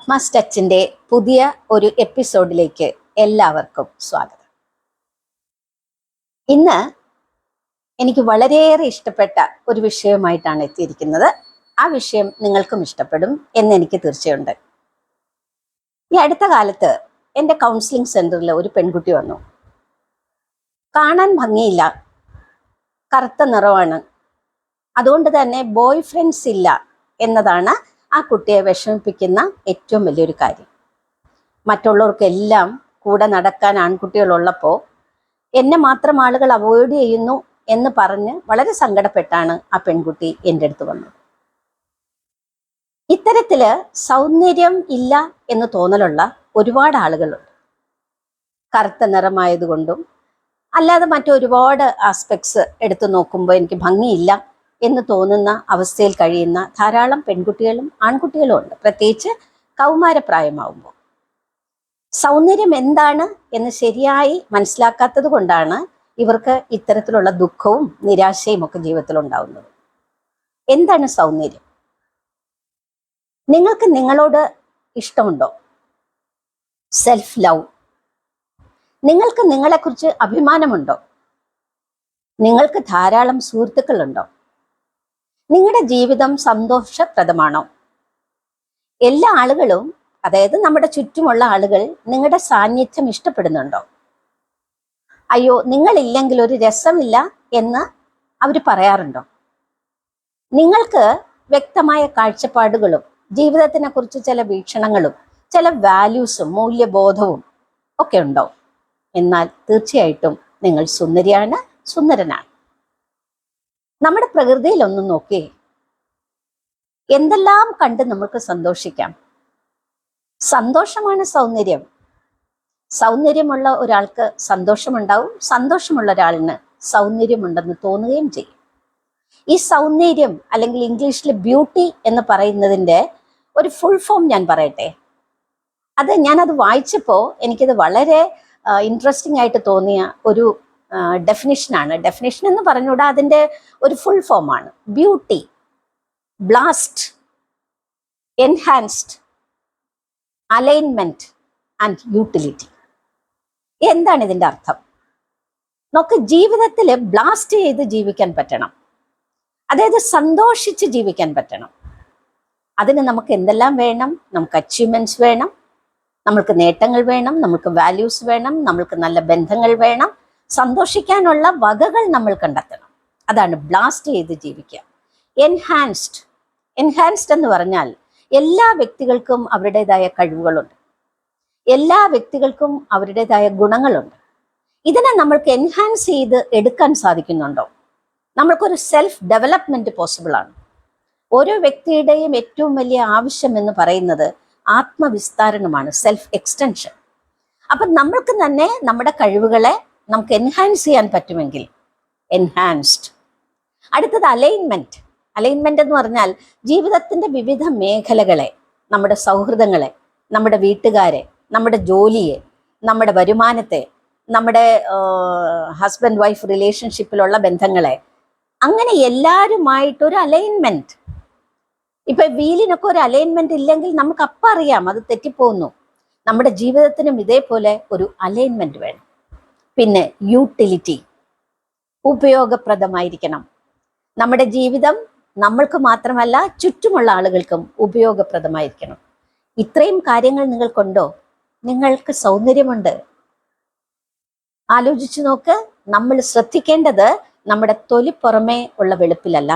ആത്മാസ് ടച്ചിന്റെ പുതിയ ഒരു എപ്പിസോഡിലേക്ക് എല്ലാവർക്കും സ്വാഗതം. ഇന്ന് എനിക്ക് വളരെയേറെ ഇഷ്ടപ്പെട്ട ഒരു വിഷയമായിട്ടാണ് എത്തിയിരിക്കുന്നത്. ആ വിഷയം നിങ്ങൾക്കും ഇഷ്ടപ്പെടും എന്ന് എനിക്ക് തീർച്ചയുണ്ട്. ഈ അടുത്ത കാലത്ത് എൻ്റെ കൗൺസിലിംഗ് സെന്ററിൽ ഒരു പെൺകുട്ടി വന്നു. കാണാൻ ഭംഗിയില്ല, കറുത്ത നിറമാണ്, അതുകൊണ്ട് തന്നെ ബോയ് ഫ്രണ്ട്സ് ഇല്ല എന്നതാണ് ആ കുട്ടിയെ വിഷമിപ്പിക്കുന്ന ഏറ്റവും വലിയൊരു കാര്യം. മറ്റുള്ളവർക്കെല്ലാം കൂടെ നടക്കാൻ ആൺകുട്ടികളുള്ളപ്പോൾ എന്നെ മാത്രം ആളുകൾ അവോയ്ഡ് ചെയ്യുന്നു എന്ന് പറഞ്ഞ് വളരെ സങ്കടപ്പെട്ടാണ് ആ പെൺകുട്ടി എൻ്റെ അടുത്ത് വന്നത്. ഇത്തരത്തില് സൗന്ദര്യം ഇല്ല എന്ന് തോന്നലുള്ള ഒരുപാട് ആളുകളുണ്ട്. കറുത്ത നിറമായതുകൊണ്ടും അല്ലാതെ മറ്റൊരുപാട് ആസ്പെക്ട്സ് എടുത്തു നോക്കുമ്പോൾ എനിക്ക് ഭംഗിയില്ല എന്ന് തോന്നുന്ന അവസ്ഥയിൽ കഴിയുന്ന ധാരാളം പെൺകുട്ടികളും ആൺകുട്ടികളും ഉണ്ട്, പ്രത്യേകിച്ച് കൗമാരപ്രായമാവുമ്പോൾ. സൗന്ദര്യം എന്താണ് എന്ന് ശരിയായി മനസ്സിലാക്കാത്തത് കൊണ്ടാണ് ഇവർക്ക് ഇത്തരത്തിലുള്ള ദുഃഖവും നിരാശയും ഒക്കെ ജീവിതത്തിൽ ഉണ്ടാവുന്നത്. എന്താണ് സൗന്ദര്യം? നിങ്ങൾക്ക് നിങ്ങളോട് ഇഷ്ടമുണ്ടോ? Self love. നിങ്ങൾക്ക് നിങ്ങളെക്കുറിച്ച് അഭിമാനമുണ്ടോ? നിങ്ങൾക്ക് ധാരാളം സുഹൃത്തുക്കളുണ്ടോ? നിങ്ങളുടെ ജീവിതം സന്തോഷപ്രദമാണോ? എല്ലാ ആളുകളും, അതായത് നമ്മുടെ ചുറ്റുമുള്ള ആളുകൾ നിങ്ങളുടെ സാന്നിധ്യം ഇഷ്ടപ്പെടുന്നുണ്ടോ? അയ്യോ, നിങ്ങളില്ലെങ്കിൽ ഒരു രസമില്ല എന്ന് അവർ പറയാറുണ്ടോ? നിങ്ങൾക്ക് വ്യക്തമായ കാഴ്ചപ്പാടുകളും ജീവിതത്തിനെ കുറിച്ച് ചില വീക്ഷണങ്ങളും ചില വാല്യൂസും മൂല്യബോധവും ഒക്കെ ഉണ്ടോ? എന്നാൽ തീർച്ചയായിട്ടും നിങ്ങൾ സുന്ദരിയാണ്, സുന്ദരനാണ്. നമ്മുടെ പ്രകൃതിയിൽ ഒന്ന് നോക്കി, എന്തെല്ലാം കണ്ട് നമുക്ക് സന്തോഷിക്കാം. സന്തോഷമാണ് സൗന്ദര്യം. സൗന്ദര്യമുള്ള ഒരാൾക്ക് സന്തോഷമുണ്ടാവും, സന്തോഷമുള്ള ഒരാളിന് സൗന്ദര്യമുണ്ടെന്ന് തോന്നുകയും ചെയ്യും. ഈ സൗന്ദര്യം, അല്ലെങ്കിൽ ഇംഗ്ലീഷിൽ ബ്യൂട്ടി എന്ന് പറയുന്നതിൻ്റെ ഒരു ഫുൾ ഫോം ഞാൻ പറയട്ടെ. ഞാനത് വായിച്ചപ്പോൾ എനിക്കത് വളരെ ഇൻട്രസ്റ്റിംഗ് ആയിട്ട് തോന്നിയ ഒരു ഡെഫിനിഷനാണ്. ഡെഫിനിഷൻ എന്ന് പറഞ്ഞുകൂടാ, അതിൻ്റെ ഒരു ഫുൾ ഫോമാണ്. Beauty, blast, enhanced, alignment and utility. എന്താണ് ഇതിൻ്റെ അർത്ഥം? നമുക്ക് ജീവിതത്തിൽ ബ്ലാസ്റ്റ് ചെയ്ത് ജീവിക്കാൻ പറ്റണം, അതായത് സന്തോഷിച്ച് ജീവിക്കാൻ പറ്റണം. അതിന് നമുക്ക് എന്തെല്ലാം വേണം? നമുക്ക് അച്ചീവ്മെന്റ്സ് വേണം, നമ്മൾക്ക് നേട്ടങ്ങൾ വേണം, നമുക്ക് വാല്യൂസ് വേണം, നമ്മൾക്ക് നല്ല ബന്ധങ്ങൾ വേണം, സന്തോഷിക്കാനുള്ള വകകൾ നമ്മൾ കണ്ടെത്തണം. അതാണ് ബ്ലാസ്റ്റ് ചെയ്ത് ജീവിക്കുക. എൻഹാൻസ്ഡ് എന്ന് പറഞ്ഞാൽ എല്ലാ വ്യക്തികൾക്കും അവരുടേതായ കഴിവുകളുണ്ട്, എല്ലാ വ്യക്തികൾക്കും അവരുടേതായ ഗുണങ്ങളുണ്ട്. ഇതിനെ നമ്മൾക്ക് എൻഹാൻസ് ചെയ്ത് എടുക്കാൻ സാധിക്കുന്നുണ്ടോ? നമ്മൾക്കൊരു സെൽഫ് ഡെവലപ്മെന്റ് പോസിബിൾ ആണ്. ഓരോ വ്യക്തിയുടെയും ഏറ്റവും വലിയ ആവശ്യം എന്ന് പറയുന്നത് ആത്മവിസ്താരണമാണ്, സെൽഫ് എക്സ്റ്റൻഷൻ. അപ്പം നമ്മൾക്ക് തന്നെ നമ്മുടെ കഴിവുകളെ നമുക്ക് എൻഹാൻസ് ചെയ്യാൻ പറ്റുമെങ്കിൽ എൻഹാൻസ്ഡ്. അടുത്തത് അലൈൻമെന്റ്. അലൈൻമെന്റ് എന്ന് പറഞ്ഞാൽ ജീവിതത്തിന്റെ വിവിധ മേഖലകളെ, നമ്മുടെ സൗഹൃദങ്ങളെ, നമ്മുടെ വീട്ടുകാരെ, നമ്മുടെ ജോലിയെ, നമ്മുടെ വരുമാനത്തെ, നമ്മുടെ ഹസ്ബൻഡ് വൈഫ് റിലേഷൻഷിപ്പിലുള്ള ബന്ധങ്ങളെ, അങ്ങനെ എല്ലാവരുമായിട്ടൊരു അലൈൻമെന്റ്. ഇപ്പൊ വീലിനൊക്കെ ഒരു അലൈൻമെന്റ് ഇല്ലെങ്കിൽ നമുക്ക് അപ്പം അറിയാം അത് തെറ്റിപ്പോകുന്നു. നമ്മുടെ ജീവിതത്തിനും ഇതേപോലെ ഒരു അലൈൻമെന്റ് വേണം. പിന്നെ യൂട്ടിലിറ്റി, ഉപയോഗപ്രദമായിരിക്കണം. നമ്മുടെ ജീവിതം നമ്മൾക്ക് മാത്രമല്ല ചുറ്റുമുള്ള ആളുകൾക്കും ഉപയോഗപ്രദമായിരിക്കണം. ഇത്രയും കാര്യങ്ങൾ നിങ്ങൾക്കുണ്ടോ? നിങ്ങൾക്ക് സൗന്ദര്യമുണ്ട്. ആലോചിച്ചു നോക്ക്. നമ്മൾ ശ്രദ്ധിക്കേണ്ടത് നമ്മുടെ തൊലിപ്പുറമേ ഉള്ള വെളുപ്പിലല്ല.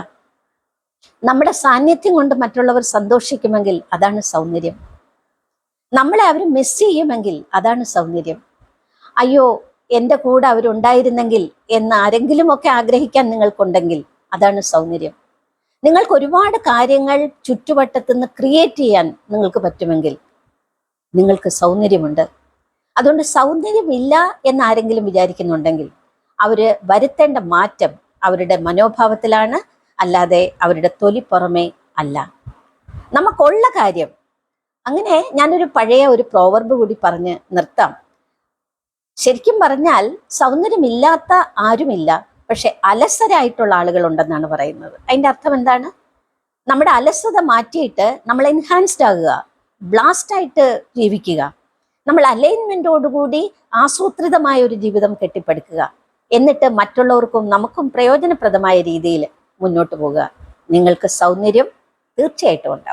നമ്മുടെ സാന്നിധ്യം കൊണ്ട് മറ്റുള്ളവർ സന്തോഷിക്കുമെങ്കിൽ അതാണ് സൗന്ദര്യം. നമ്മളെ അവർ മിസ് ചെയ്യുമെങ്കിൽ അതാണ് സൗന്ദര്യം. അയ്യോ, എൻ്റെ കൂടെ അവരുണ്ടായിരുന്നെങ്കിൽ എന്ന് ആരെങ്കിലുമൊക്കെ ആഗ്രഹിക്കാൻ നിങ്ങൾക്കുണ്ടെങ്കിൽ അതാണ് സൗന്ദര്യം. നിങ്ങൾക്ക് ഒരുപാട് കാര്യങ്ങൾ ചുറ്റുവട്ടത്തുനിന്ന് ക്രിയേറ്റ് ചെയ്യാൻ നിങ്ങൾക്ക് പറ്റുമെങ്കിൽ നിങ്ങൾക്ക് സൗന്ദര്യമുണ്ട്. അതുകൊണ്ട് സൗന്ദര്യമില്ല എന്ന് ആരെങ്കിലും വിചാരിക്കുന്നുണ്ടെങ്കിൽ അവർ വരുത്തേണ്ട മാറ്റം അവരുടെ മനോഭാവത്തിലാണ്, അല്ലാതെ അവരുടെ തൊലിപ്പുറമേ അല്ല. നമുക്കുള്ള കാര്യം. അങ്ങനെ ഞാനൊരു പഴയ ഒരു പ്രോവർബ് കൂടി പറഞ്ഞ് നിർത്താം. ശരിക്കും പറഞ്ഞാൽ സൗന്ദര്യമില്ലാത്ത ആരുമില്ല, പക്ഷെ അലസരായിട്ടുള്ള ആളുകൾ ഉണ്ടെന്നാണ് പറയുന്നത്. അതിൻ്റെ അർത്ഥം എന്താണ്? നമ്മുടെ അലസത മാറ്റിയിട്ട് നമ്മൾ എൻഹാൻസ്ഡ് ആകുക, ബ്ലാസ്റ്റായിട്ട് ജീവിക്കുക, നമ്മൾ അലൈൻമെന്റോടുകൂടി ആസൂത്രിതമായ ഒരു ജീവിതം കെട്ടിപ്പടുക്കുക, എന്നിട്ട് മറ്റുള്ളവർക്കും നമുക്കും പ്രയോജനപ്രദമായ രീതിയിൽ മുന്നോട്ട് പോകുക. നിങ്ങൾക്ക് സൗന്ദര്യം തീർച്ചയായിട്ടും ഉണ്ട്.